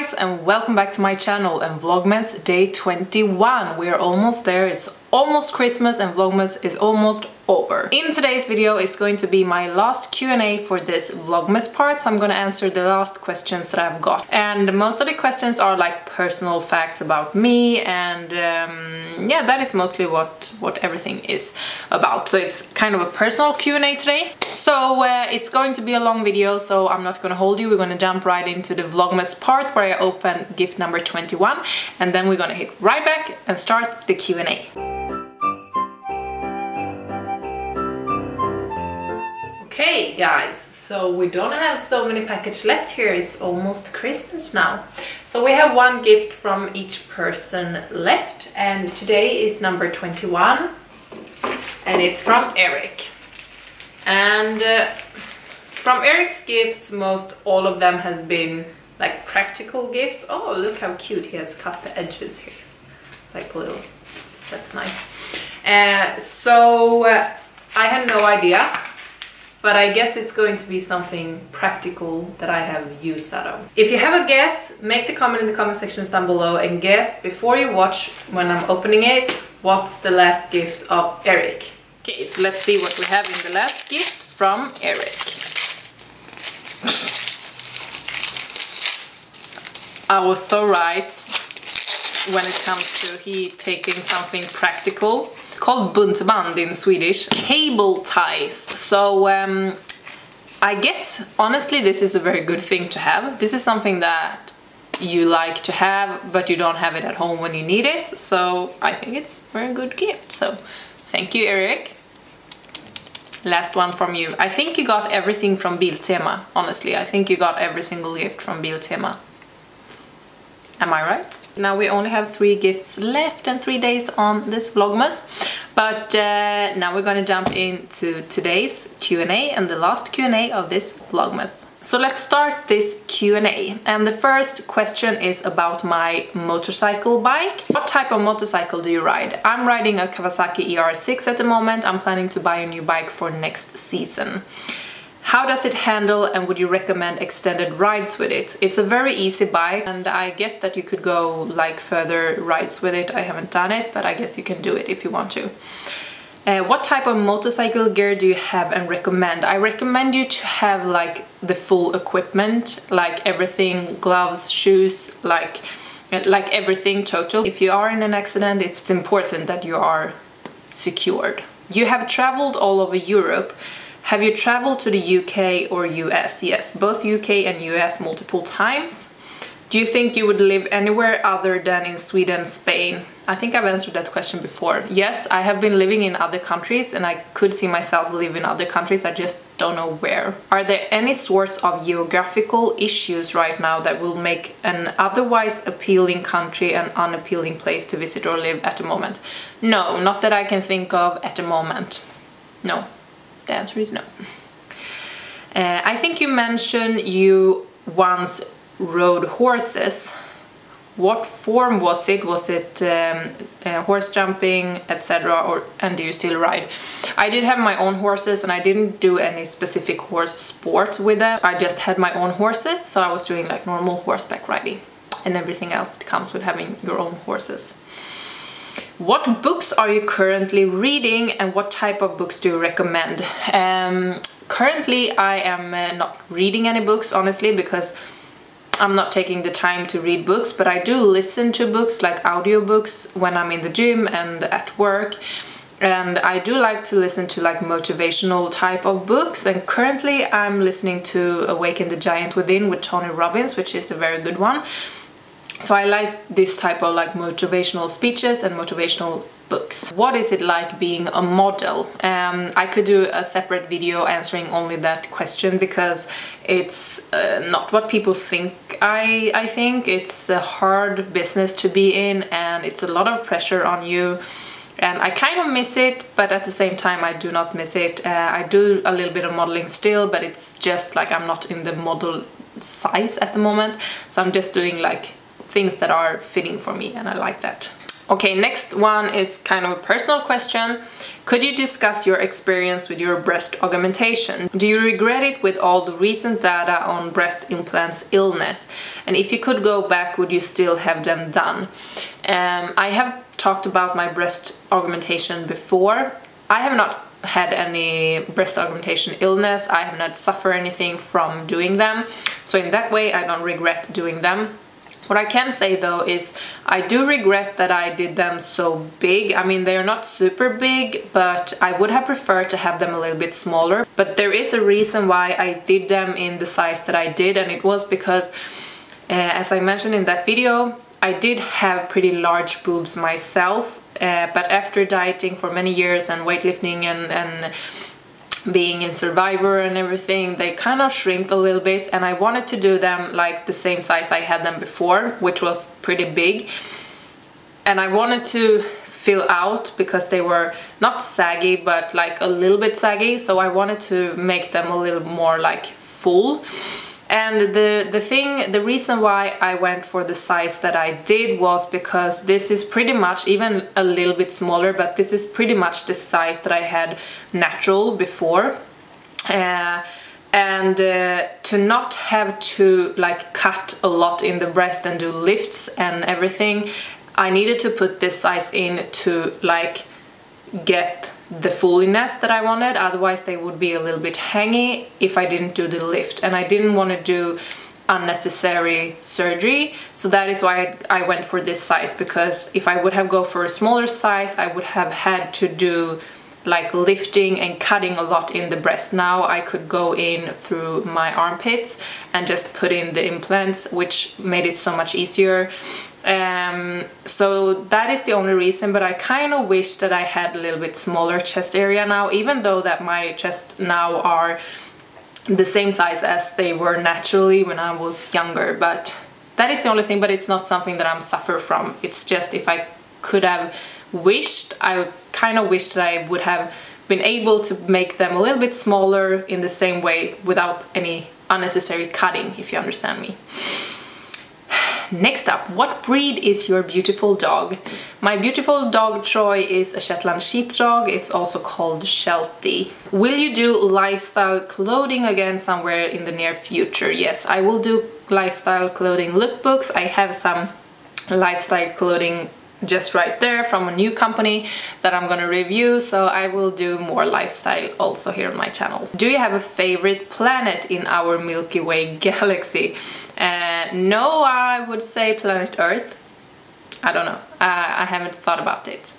guys, and welcome back to my channel and Vlogmas day 21. We are almost there. It's almost Christmas and Vlogmas is almost over. In today's video is going to be my last Q&A for this Vlogmas part, so I'm gonna answer the last questions that I've got. And most of the questions are like personal facts about me, and yeah, that is mostly what everything is about. So it's kind of a personal Q&A today. So it's going to be a long video, so I'm not gonna hold you. We're gonna jump right into the Vlogmas part where I open gift number 21, and then we're gonna hit right back and start the Q&A. Okay guys, so we don't have so many packages left here. It's almost Christmas now. So we have one gift from each person left, and today is number 21 and it's from Eric. And from Eric's gifts, most all of them has been like practical gifts. Oh, look how cute, he has cut the edges here like a little, that's nice. So I had no idea, but I guess it's going to be something practical that I have use out of. If you have a guess, make the comment in the comment sections down below and guess before you watch when I'm opening it, what's the last gift of Eric. Okay, so let's see what we have in the last gift from Eric. I was so right when it comes to he taking something practical. Called buntband in Swedish, cable ties. So I guess honestly this is a very good thing to have. This is something that you like to have, but you don't have it at home when you need it, so I think it's a very good gift. So thank you, Eric. Last one from you. I think you got everything from Biltema, honestly. I think you got every single gift from Biltema. Am I right? Now we only have 3 gifts left and 3 days on this Vlogmas. But now we're gonna jump into today's Q&A and the last Q&A of this Vlogmas. So let's start this Q&A. And the first question is about my motorcycle bike. What type of motorcycle do you ride? I'm riding a Kawasaki ER6 at the moment. I'm planning to buy a new bike for next season. How does it handle, and would you recommend extended rides with it? It's a very easy bike, and I guess that you could go like further rides with it. I haven't done it, but I guess you can do it if you want to. What type of motorcycle gear do you have and recommend? I recommend you to have like the full equipment, like everything, gloves, shoes, like everything total. If you are in an accident, it's important that you are secured. You have traveled all over Europe. Have you traveled to the UK or US? Yes, both UK and US multiple times. Do you think you would live anywhere other than in Sweden, Spain? I think I've answered that question before. Yes, I have been living in other countries and I could see myself live in other countries, I just don't know where. Are there any sorts of geographical issues right now that will make an otherwise appealing country an unappealing place to visit or live at the moment? No, not that I can think of at the moment. No. The answer is no. I think you mentioned you once rode horses. What form was it? Was it horse jumping, etc.? And do you still ride? I did have my own horses and I didn't do any specific horse sport with them. I just had my own horses, so I was doing like normal horseback riding and everything else that comes with having your own horses. What books are you currently reading and what type of books do you recommend? Currently I am not reading any books, honestly, because I'm not taking the time to read books, but I do listen to books, like audiobooks, when I'm in the gym and at work. And I do like to listen to like motivational type of books, and currently I'm listening to Awaken the Giant Within with Tony Robbins, which is a very good one. So I like this type of like motivational speeches and motivational books. What is it like being a model? I could do a separate video answering only that question because it's not what people think. I think it's a hard business to be in and it's a lot of pressure on you. And I kind of miss it, but at the same time I do not miss it. I do a little bit of modeling still, but it's just like I'm not in the model size at the moment. So I'm just doing like things that are fitting for me, and I like that. Okay, next one is kind of a personal question. Could you discuss your experience with your breast augmentation? Do you regret it with all the recent data on breast implants illness? And if you could go back, would you still have them done? I have talked about my breast augmentation before. I have not had any breast augmentation illness. I have not suffered anything from doing them. So in that way, I don't regret doing them. What I can say though is I do regret that I did them so big. I mean, they are not super big, but I would have preferred to have them a little bit smaller. But there is a reason why I did them in the size that I did, and it was because, as I mentioned in that video, I did have pretty large boobs myself, but after dieting for many years and weightlifting and being in Survivor and everything, they kind of shrink a little bit, and I wanted to do them like the same size I had them before, which was pretty big. And I wanted to fill out because they were not saggy, but like a little bit saggy, so I wanted to make them a little more like full. And the reason why I went for the size that I did was because this is pretty much, even a little bit smaller, but this is pretty much the size that I had natural before. To not have to like cut a lot in the breast and do lifts and everything, I needed to put this size in to like get the fulliness that I wanted. Otherwise they would be a little bit hangy if I didn't do the lift, and I didn't want to do unnecessary surgery. So that is why I went for this size, because if I would have go for a smaller size, I would have had to do like lifting and cutting a lot in the breast. Now I could go in through my armpits and just put in the implants, which made it so much easier. So that is the only reason, but I kind of wish that I had a little bit smaller chest area now, even though that my chest now are the same size as they were naturally when I was younger. But that is the only thing, but it's not something that I'm suffer from. It's just if I could have wished, I kind of wished that I would have been able to make them a little bit smaller in the same way without any unnecessary cutting, if you understand me. Next up, what breed is your beautiful dog? My beautiful dog Troy is a Shetland sheepdog. It's also called Sheltie. Will you do lifestyle clothing again somewhere in the near future? Yes, I will do lifestyle clothing lookbooks. I have some lifestyle clothing just right there from a new company that I'm gonna review, so I will do more lifestyle also here on my channel. Do you have a favorite planet in our Milky Way galaxy? No, I would say planet Earth. I don't know, I haven't thought about it.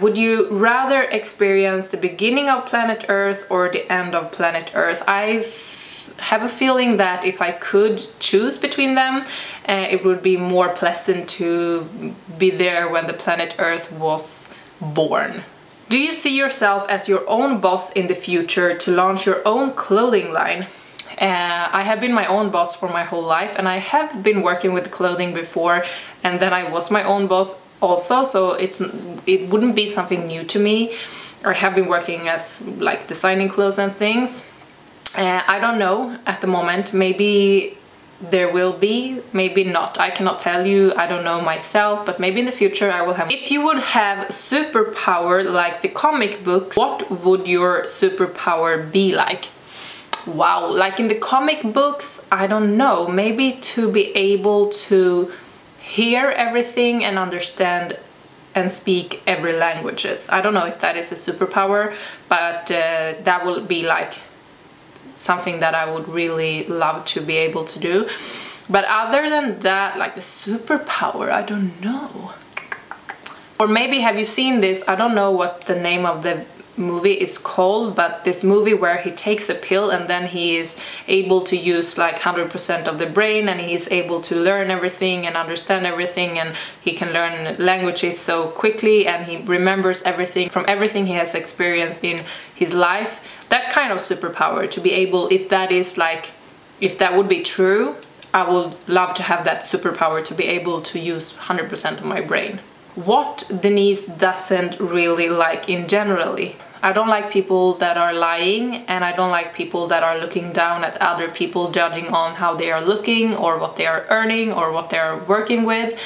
Would you rather experience the beginning of planet Earth or the end of planet Earth? I have a feeling that if I could choose between them, it would be more pleasant to be there when the planet Earth was born. Do you see yourself as your own boss in the future to launch your own clothing line? I have been my own boss for my whole life, and I have been working with clothing before, and then I was my own boss also, so it wouldn't be something new to me. I have been working as like designing clothes and things. I don't know at the moment, maybe there will be, maybe not. I cannot tell you, I don't know myself, but maybe in the future I will have. If you would have superpower like the comic books, what would your superpower be like? Wow, like in the comic books, I don't know, maybe to be able to hear everything and understand and speak every languages. I don't know if that is a superpower, but that will be like something that I would really love to be able to do. But other than that, like the superpower, I don't know. Or maybe, have you seen this? I don't know what the name of the movie is called, but this movie where he takes a pill and then he is able to use like 100% of the brain, and he's able to learn everything and understand everything, and he can learn languages so quickly, and he remembers everything from everything he has experienced in his life. That kind of superpower, to be able, if that is like, if that would be true, I would love to have that superpower to be able to use 100% of my brain. What Denise doesn't really like in generally? I don't like people that are lying, and I don't like people that are looking down at other people, judging on how they are looking or what they are earning or what they are working with.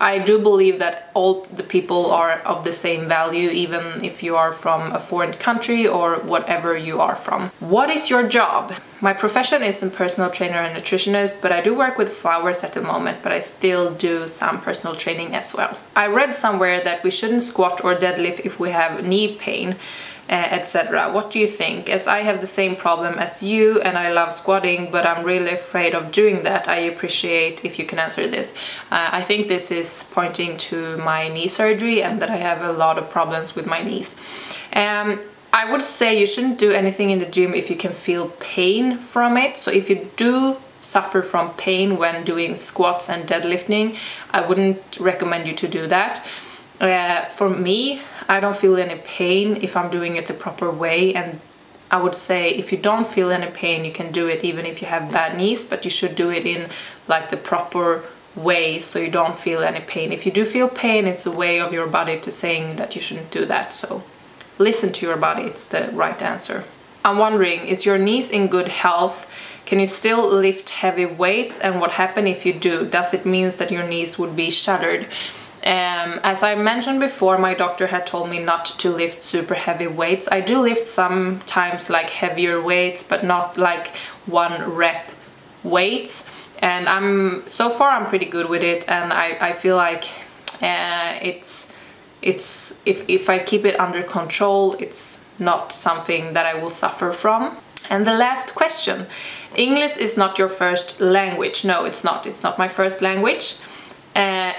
I do believe that all the people are of the same value, even if you are from a foreign country or whatever you are from. What is your job? My profession is a personal trainer and nutritionist, but I do work with flowers at the moment, but I still do some personal training as well. I read somewhere that we shouldn't squat or deadlift if we have knee pain, etc. What do you think? As I have the same problem as you and I love squatting, but I'm really afraid of doing that, I appreciate if you can answer this. I think this is pointing to my knee surgery and that I have a lot of problems with my knees. I would say you shouldn't do anything in the gym if you can feel pain from it. So if you do suffer from pain when doing squats and deadlifting, I wouldn't recommend you to do that. For me, I don't feel any pain if I'm doing it the proper way, and I would say if you don't feel any pain, you can do it even if you have bad knees, but you should do it in like the proper way so you don't feel any pain. If you do feel pain, it's a way of your body to saying that you shouldn't do that, so listen to your body, it's the right answer. I'm wondering, is your knees in good health? Can you still lift heavy weights, and what happens if you do? Does it mean that your knees would be shattered? As I mentioned before, my doctor had told me not to lift super heavy weights. I do lift sometimes like heavier weights, but not like 1 rep weights, and so far I'm pretty good with it, and I feel like if I keep it under control, it's not something that I will suffer from. And the last question, English is not your first language. No, it's not. It's not my first language.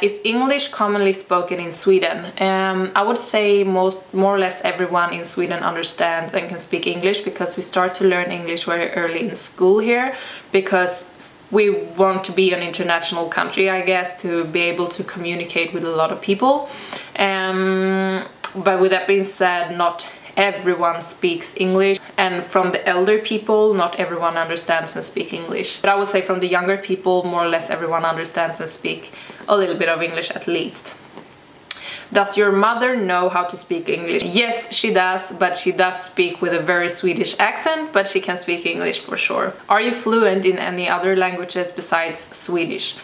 Is English commonly spoken in Sweden? I would say more or less everyone in Sweden understands and can speak English, because we start to learn English very early in school here, because we want to be an international country, I guess, to be able to communicate with a lot of people. But with that being said, not everyone speaks English, and from the elder people, not everyone understands and speaks English. But I would say from the younger people, more or less everyone understands and speaks a little bit of English at least. Does your mother know how to speak English? Yes, she does, but she does speak with a very Swedish accent, but she can speak English for sure. Are you fluent in any other languages besides Swedish?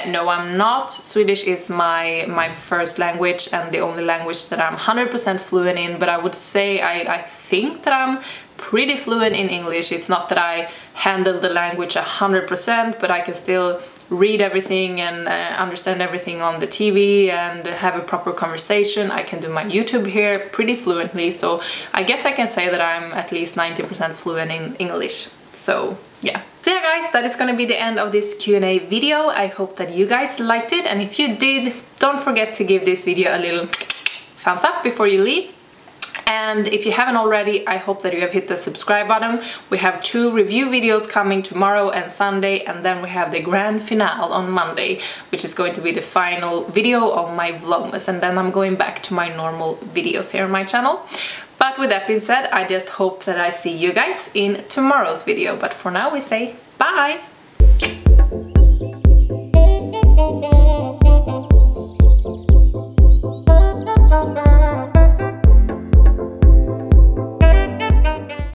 No, I'm not. Swedish is my first language and the only language that I'm 100% fluent in, but I would say I think that I'm pretty fluent in English. It's not that I handle the language 100%, but I can still read everything and understand everything on the TV and have a proper conversation. I can do my YouTube here pretty fluently, so I guess I can say that I'm at least 90% fluent in English. So yeah. So yeah guys, that is gonna be the end of this Q&A video. I hope that you guys liked it, and if you did, don't forget to give this video a little thumbs up before you leave. And if you haven't already, I hope that you have hit the subscribe button. We have 2 review videos coming tomorrow and Sunday, and then we have the grand finale on Monday, which is going to be the final video of my Vlogmas, and then I'm going back to my normal videos here on my channel. But with that being said, I just hope that I see you guys in tomorrow's video. But for now we say bye!